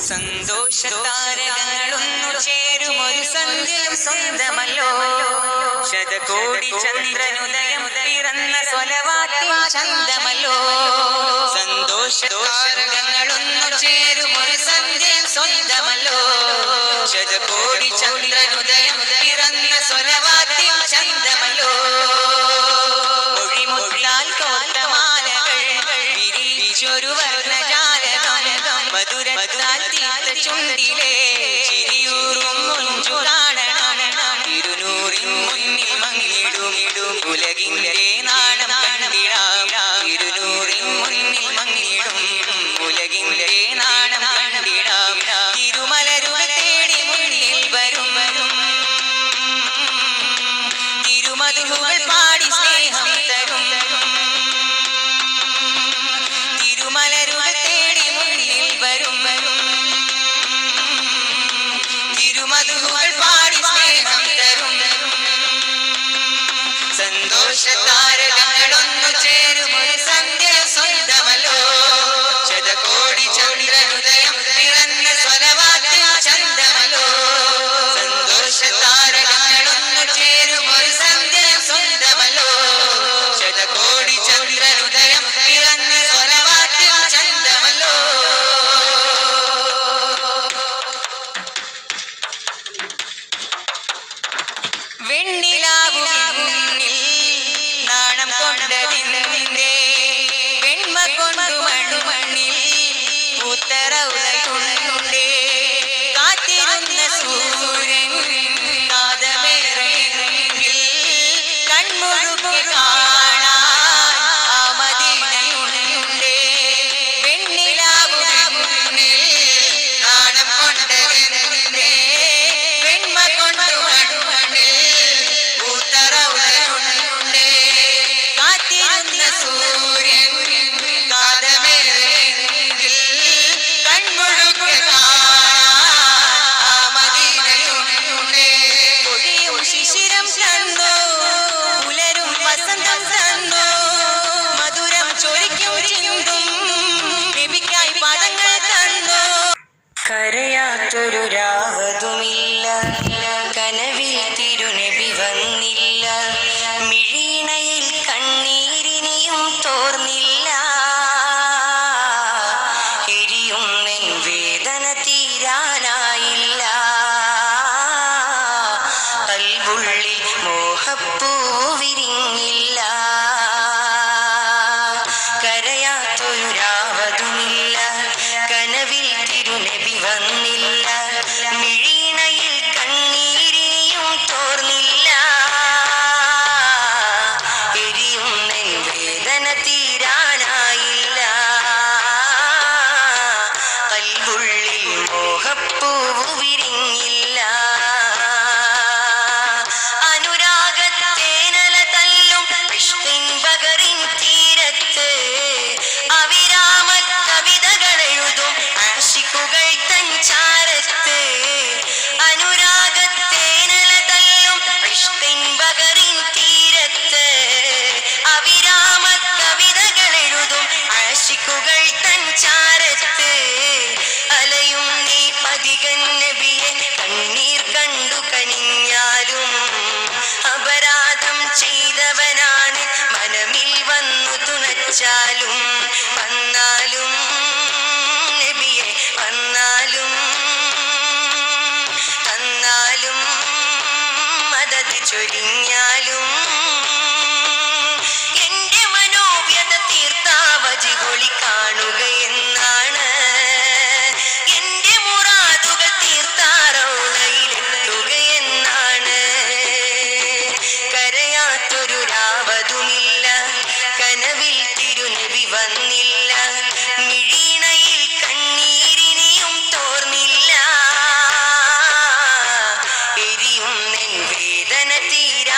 സന്തോഷതാരകങ്ങളൊന്നു ചേരുമൊരു സന്ധ്യയും സ്വന്തമല്ലോ. ശതകോടി ചന്ദ്രനുദയം പിറന്ന സ്വലവാത്തിൻ ചന്തമല്ലോ. സന്തോഷതാരകങ്ങളൊന്നു ചേരുമൊരു സന്ധ്യയും സ്വന്തമല്ലോ. ശതകോടി ചന്ദ്രനുദയം പിറന്ന സ്വലവാത്തിൻ ചന്തമല്ലോ. മൊഴിമുഴാൽ കോർത്തമാലകൾ വിരിച്ചൊരു വർണ്ണജാലകം മധുരത്താൽ തീർത്ത ചുണ്ടിലെ ചിരിയൂറും മുഞ്ചു കാണണം. തിരുനൂറിൻ മുന്നിൽ മങ്ങിടും ഉലകിന്റെ നാണം കണ്ടിടാം. തിരുനൂറിൻ മുന്നിൽ മങ്ങിടും ഉലകിന്റെ നാണം കണ്ടിടാം. തിരുമലരുകൾ തേടി മുന്നിൽ വരും തിരുമധുകൾ പാടി സ്നേഹം തരും. തിരുമലരുകൾ തേടി മുന്നിൽ വരും തിരുമധുകൾ പാടി സ്നേഹം തരും. സന്തോഷതാരകങ്ങളൊന്നു ചേരുമൊരു സന്ധ്യ സ്വന്തമല്ലോ. ശതകോടി ചന്ദ്രനുദയം പിറന്ന സ്വലവാത്തിൻ ചന്തമല്ലോ. സന്തോഷതാരകങ്ങളൊന്നു ചേരുമൊരു സന്ധ്യ സ്വന്തമല്ലോ. ശതകോടി ചന്ദ്രനുദയം പിറന്ന സ്വലവാത്തിൻ ചന്തമല്ലോ. വെണ്ണിലാവുന്നിൽ നാണം കൊണ്ടതിന്റെ വെണ്മ കൊണ്ടു മണ്ണുമണ്ണിൽ പൂത്തറവുകളുണ്ടേ. കാത്തിരുന്ന സൂര്യൻ കാതമേറെങ്കിൽ കൺമുഴുക്കെ കാണാൻ ആ മദീനയുണ്ടേ. വെണ്ണിലാവുന്നിൽ നാണം കൊണ്ടതിന്റെ വെണ്മ കൊണ്ടു മണ്ണുമണ്ണിൽ പൂത്തറവുകളുണ്ടേ. കാത്തിരുന്ന സൂര്യൻ കാതമേറെങ്കിൽ കൺമുഴുക്കെ കാണാൻ ആ മദീനയുണ്ടേ. പൊഴിയും ശിശിരം കണ്ടോ പുലരും വസന്തം കണ്ടോ മധുരം ചൊരിക്കും ചിന്തും നബിക്കായി പാദങ്ങൾ കണ്ടോ. കരയാത്തൊരു രാവതുമില്ല കനവിൽ തിരുനബി വന്നില്ല. മിഴീണയിൽ കണ്ണീരിനിയും തോർന്നില്ല. എരിയുന്നെൻ വേദന തീരാനായില്ല. കൽബുള്ളിൽ മോഹപ്പൂ വിരിഞ്ഞില്ല. കരയാത്തൊരു രാവതുമില്ല കനവിൽ തിരുനബി വന്നില്ല. മിഴീണയിൽ കണ്ണീരിനിയും തോർന്നില്ല. എരിയുന്നെൻ വേദന തീരാനായില്ല. കൽബുള്ളിൽ മോഹപ്പൂവ് വിരിഞ്ഞില്ല. അനുരാഗത്തേനല തല്ലും ഇഷ്കിൻ ബഹറിൻ തീരത്ത് അവിരാമ കവിതകളെഴുതും ആശിക്കുകൾ തൻ ചാരത്ത്. അനുരാഗത്തേനല തല്ലും ഇഷ്കിൻ ബഹറിൻ തീരത്ത് അവിരാമ കവിതകളെഴുതും ആശിക്കുകൾ തൻ ചാരത്ത്. അലയും നീ പതികൻ നബിയെ കണ്ണീർ കണ്ടു കനിഞ്ഞാലും അപരാധം ചെയ്തവനാണ് മനമിൽ വന്നു തുണച്ചാലും. വന്നാലും നബിയെ വന്നാലും തന്നാലും മദത് ചൊരിഞ്ഞാലും എന്റെ മനോവ്യത തീർത്താവജി കൊളി കാണുകയെന്നാണ്. എന്റെ മുറാദുകൾ തീർത്താറൗളയിലെത്തുകയെന്നാണ്. കരയാത്തൊരു രാവതുമില്ല കനവിൽ തിരുനബി വന്നില്ല. മിഴീണയിൽ കണ്ണീരിനിയും തോർന്നില്ല. എരിയുന്നെൻ വേദന തീരാ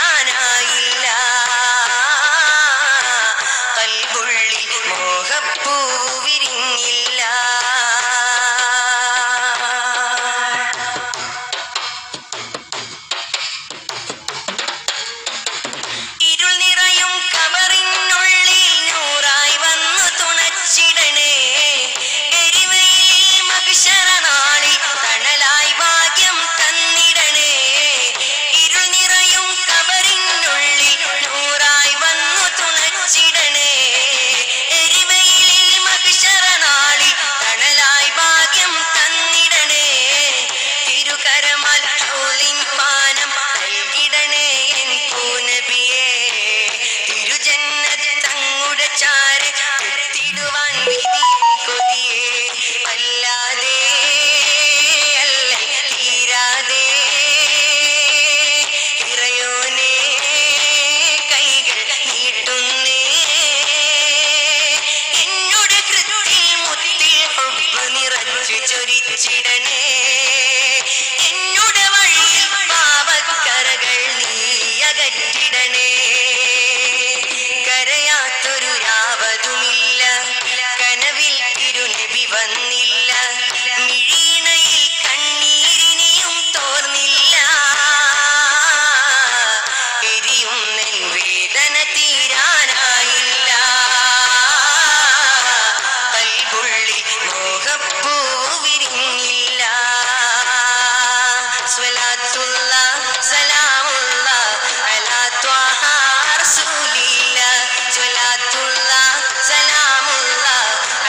പഠിപ്പിച്ചിടണേ എന്നുടെ വഴിയിൽ പാപക്കറകൾ നീ അകറ്റിടണേ കരയാത്തൊരു രാവതുമില്ല കനവിൽ തിരുനബി വന്നില്ല മിഴീണയിൽ കണ്ണീരിനിയും തോർന്നില്ല എരിയുന്നെൻ വേദന തീരാനായില്ല കൽബുള്ളിൽ മോഹപ്പൂ വിരിഞ്ഞില്ല സ്വലാത്തുള്ള സലാമുള്ള അലാ ത്വാഹ റസൂലില്ല സ്വലാത്തുള്ള സലാമുള്ള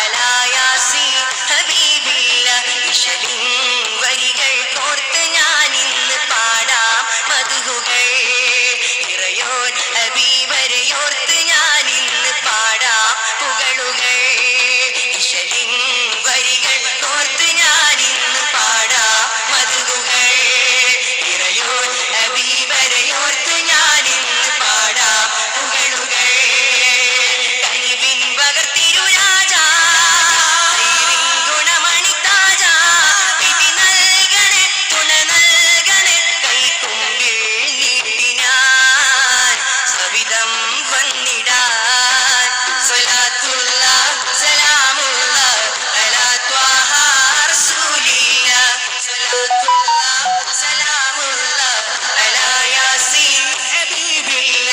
അലാ യാസീൻ ഹബീബില്ല ഇശലിൻ വരികൾ കോർത്ത് ഞാൻ ഇന്ന് പാടാം മധുഹുകൾ ഇറയോൻ ഹബീബരെയോർത്ത് ഞാൻ ഇന്ന് പാടാം പുകളുകൾ ഇശലിൻ വരികൾ കോർത്ത് ഞാൻ ഇന്ന് പാടാം മധുഹുകൾ ഇറയോൻ ഹബീബരെയോർത്ത് ഞാൻ ഇന്ന് പാടാം പുകളുകൾ കനിവിൻ പകർത്തിരു രാജാ അറിവിൻ ഗുണമണി താജ വിധി നൽകണേ തുണ നൽകണേ കൈക്കുമ്പിൽ നീട്ടി ഞാൻ സവിധം വന്നിടാൻ സ്വലാത്തുള്ള സലാമുള്ള അലാ ത്വാഹ റസൂലില്ല സ്വലാത്തുള്ള സലാമുള്ള അലാ യാസീൻ ഹബീബില്ല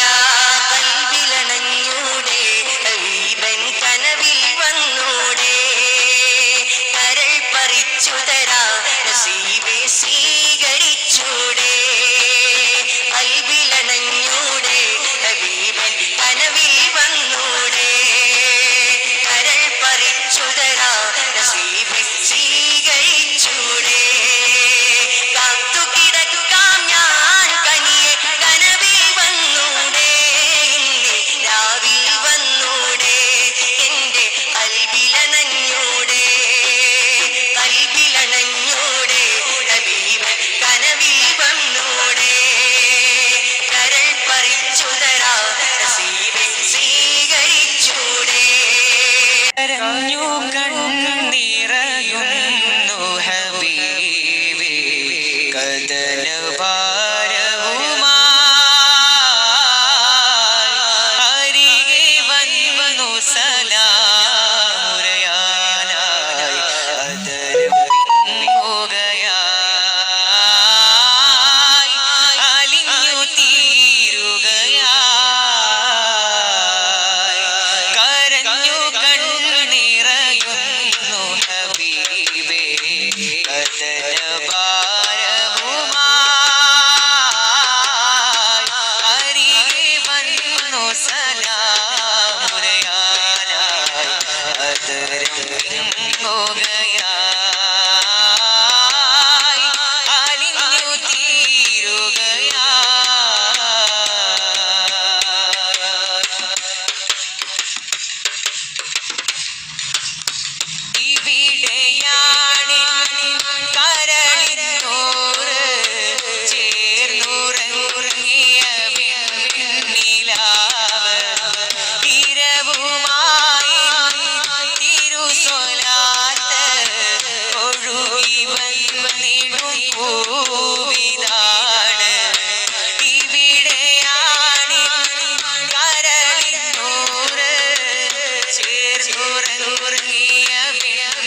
കൽബിലണഞ്ഞൂടെ ഹബീബൻ കനവിൽ വന്നൂടെ കരൾ പറിച്ചു തരാ നസീബെ സ്വീകരിച്ചൂടെ കൽബിലണഞ്ഞൂടെ ഹബീബൻ കനവിൽ വന്നൂടെ കരൾ പറിച്ചു തരാ നസീബെ സ്വീകരിച്ചൂടെ കാത്തു കിടക്കാം ഞാൻ കനിയെ കനവിൽ വന്നൂടെ ഇന്ന് രാവിൽ വന്നൂടെ എന്റെ കൽബിലണഞ്ഞൂടെ കൽബിലണഞ്ഞൂടെ ഹബീബൻ കനവിൽ വന്നൂടെ കരൾ പറിച്ചു തരാ നസീബെ സ്വീകരിച്ചൂടെ കരഞ്ഞു കണ്ണീറയുന്നു ഹബീബേ കദന ഭാരവുമായി അരികെ വന്നു സലാമുരയാനായി അതരം വിങ്ങുകയായി അലിഞ്ഞു തീരുകയായി കരഞ്ഞു കണ്ണീറയുന്നു ഹബീബേ കദന ഭാരവുമായി അരികെ വന്നു സലാമുരയാനായി അതരം വിങ്ങുകയായി അലിഞ്ഞു തീരുകയായി ഇവിടെയാണ് കരളിനോറ് ചേർന്നുറങ്ങിയ വെണ്ണിലാവ് ഇരവുമായി തിരുസൊലാത്ത് ഒഴുകി വന്നിടും പൂവിതാണ് ഇവിടെയാണ് കരളിനോറ് ചേർന്നുറങ്ങിയ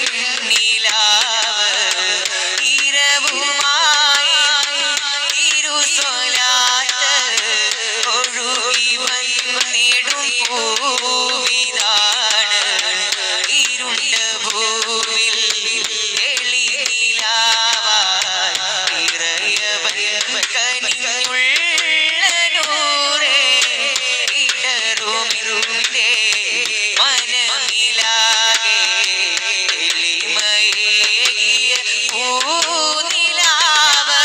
വെണ്ണിലാവ് ഇരവുമായി തിരുസൊലാത്ത് ഒഴുകി വന്നിടും പൂവിതാണ് ഇരുണ്ട ഭൂവിൽ എളിനിലാവായി ഇറയവൻ കനിഞ്ഞുള്ള നൂറേ ഇടറുമിരുമിന്റെ മനമിലാകെ എളിമയേകിയ പൂനിലാവ്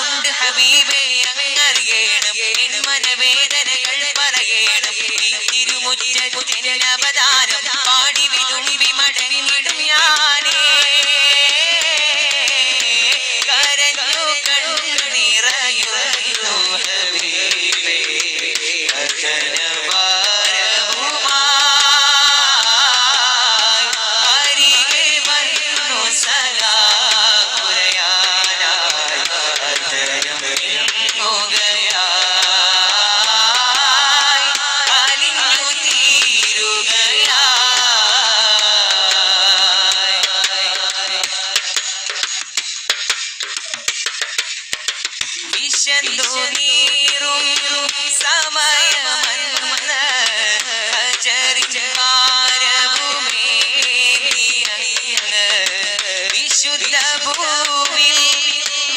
ഉണ്ട് ഹബീബേ അങ്ങറിയണം എൻ മനവേദനകൾ പറയണം ഈ തിരുമുറ്റത്തിനവതാരം പാടി വിതുമ്പി മടങ്ങിടും ഞാനേ കരഞ്ഞു കണ്ണീറയുന്നു ഹബീബേ കദന ഭാരവുമായി അരികെ വന്നു സലാം വിശന്നു നീറും സമയമന്ന് അജരിചാരവുമേന്തിയങ്ങ് വിശുദ്ധ ഭൂവിൽ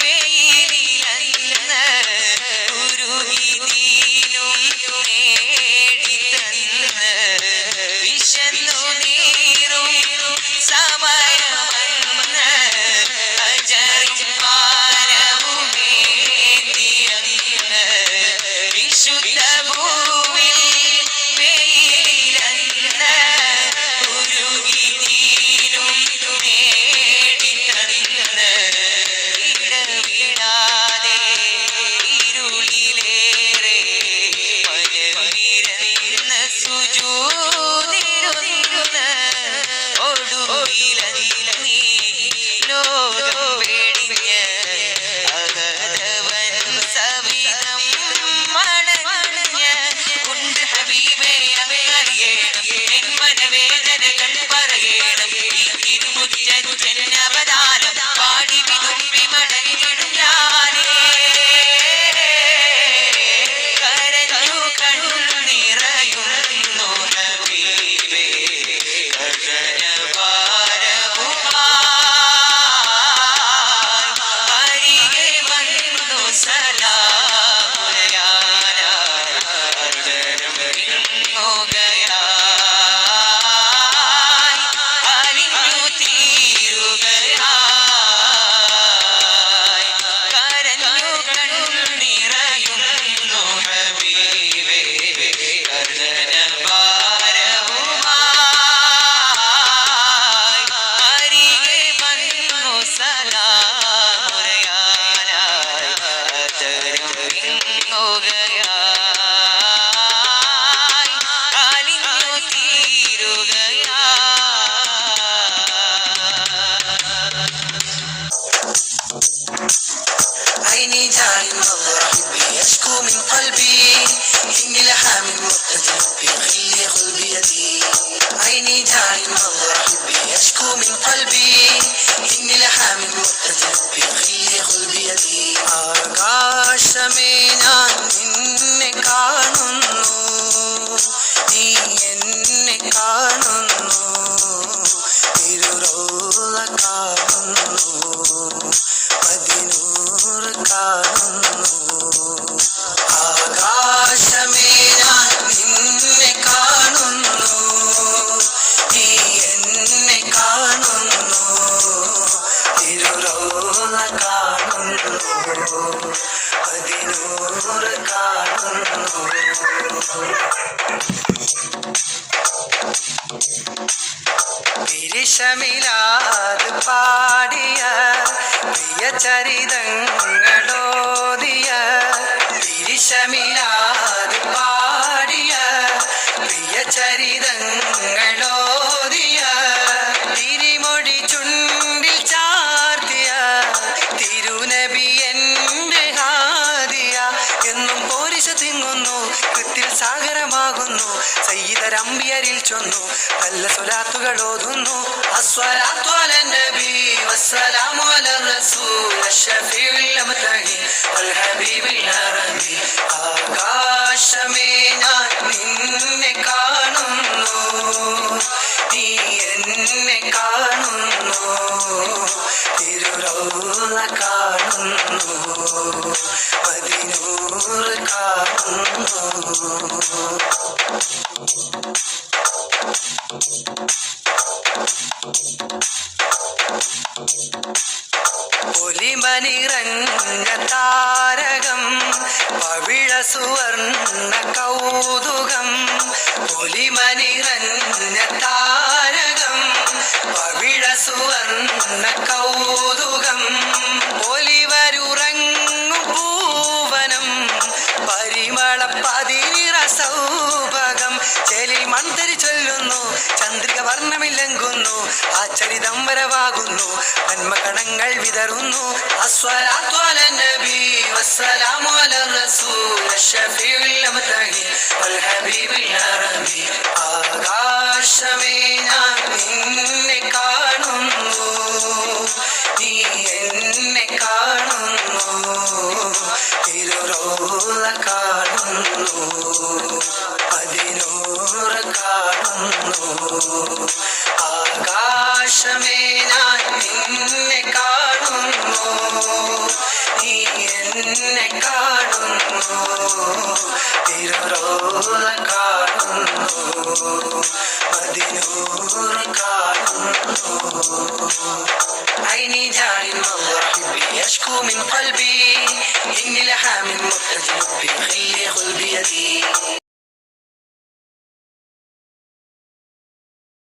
വെയിലിലന്ന് ഉരുകി ദീനും നേടിത്തന്ന് വിശന്നു നീറും സമയമന്ന് അജരിചാരവുമേന്തിയങ്ങ് വിശുദ്ധ ഭൂവിൽ വെയിലിലന്ന് ഉരുകി ദീനും നേടിത്തന്ന് ഇടവിടാതെ ഇരുളിലേറെ പരന്നിരുന്ന് സുജൂദിരുന്ന് ഒടുവിലീ ലോകം വെടിഞ്ഞ് അകതവൻ സവിധം മടഞ്ഞ് ഉണ്ട് ഹബീബേ അങ്ങറിയണം എൻ മനവേദനകൾ പറയണം ഈ തിരുമുറ്റനവദാനം പാടി വിതുമ്പി മടങ്ങിടും ഞാനേ കരഞ്ഞു കണ്ണുനിറയുന്നു ഹബീബേ ഗഗനഭാരവുമായി അരികെ വന്നു സലാമുരയാനായി അർദ്ധനം വിങ്ങുകയായി അലിഞ്ഞു തീരുകയായി കരഞ്ഞു കണ്ണുനിറയുന്നു ഹബീബേ ഗഗനഭാരവുമായി അരികെ വന്നു സലാമുരയാനായി അർദ്ധനം വിങ്ങുകയായി അലിഞ്ഞു തീരുകയായി عيني جاري منظر حبي يشكو من قلبي إني لحامل مرتجل بخلي قلبي يدي عيني جاري منظر حبي يشكو من قلبي إني لحامل مرتجل بخلي قلبي يدي ആകാശമേ ഞാൻ നിന്നെ കാണുന്നു നീ എന്നെ കാണുന്നു തിരുറോള കാണുന്നു പതിനൂറ് കാണുന്നു ആകാശമേ ഞാൻ നിന്നെ കാണുന്നു നീ എന്നെ കാണുന്നു തിരുറോള കാണുന്നു പതിനൂറ് കാണുന്നു തിരിശമിലാത് പാടിയ പ്രിയ ചരിതങ്ങളോദിയ തിരിശമിലാത് പാടിയ പ്രിയ ചരിതങ്ങളോദിയ തിരിമൊഴി ചുണ്ടിൽ ചാർത്തിയ തിരുനബി എൻ്റെ ഹാദിയ എന്നും പോരിശ തിങ്ങുന്നു കൃത്തിൽ സാഗരമാകുന്നു സയ്യിദരമ്പിയരിൽ ചൊന്നു നല്ല സ്വലാത്തുകൾ ഓതുന്നു അസ്വലാത്തു അലൻ നബി വസ്സലാമു അലർ റസൂൽ അഷ്റഫീഉൽ മുത്തഖീൻ വൽ ഹബീബിൽ അറബി ആകാശമേ ഞാൻ നിന്നെ കാണുന്നു നീ എന്നെ കാണുന്നു തിരുറൗള കാണുന്നു പതിനൂറ് കാണുന്നു പൊലിമനിറഞ്ഞ താരകം പവിഴ സുവർണ്ണ കൗതുകം പൊലിമനിറഞ്ഞ താരകം പവിഴ സുവർണ്ണ കൗതുകം ഒലിവരുറങ്ങും പൂവനം പരിമള പതിനിറ സൗഭകം ചെലി മന്ത്രി ചൊല്ലുന്നു ചന്ദ്രിക വർണ്ണമില്ലങ്കുന്നു ആ ചരിതം വരവാകുന്നു നന്മകണങ്ങൾ വിതറുന്നു അസ്വലാത്തു അലൻ നബി വസ്സലാമു അലർ റസൂൽ അഷ്റഫീഉൽ മുത്തഖീൻ വൽ ഹബീബിൽ അറബി ആകാശമേ ഞാൻ നിന്നെ കാണുന്നു നീ എന്നെ കാണുന്നു തിരുറോള കാണുന്നു അതിനൂറ് കാണുന്നു ആകാശമേ ഞാൻ നിന്നെ കാണുന്നു നീ എന്നെ കാണുന്നു തിരുറോള കാണുന്നു അതിനൂറ് കാണുന്നു عيني جاري المنظر حبي يشكو من قلبي إني لحام مرتجي لبي خلي خذ بيدي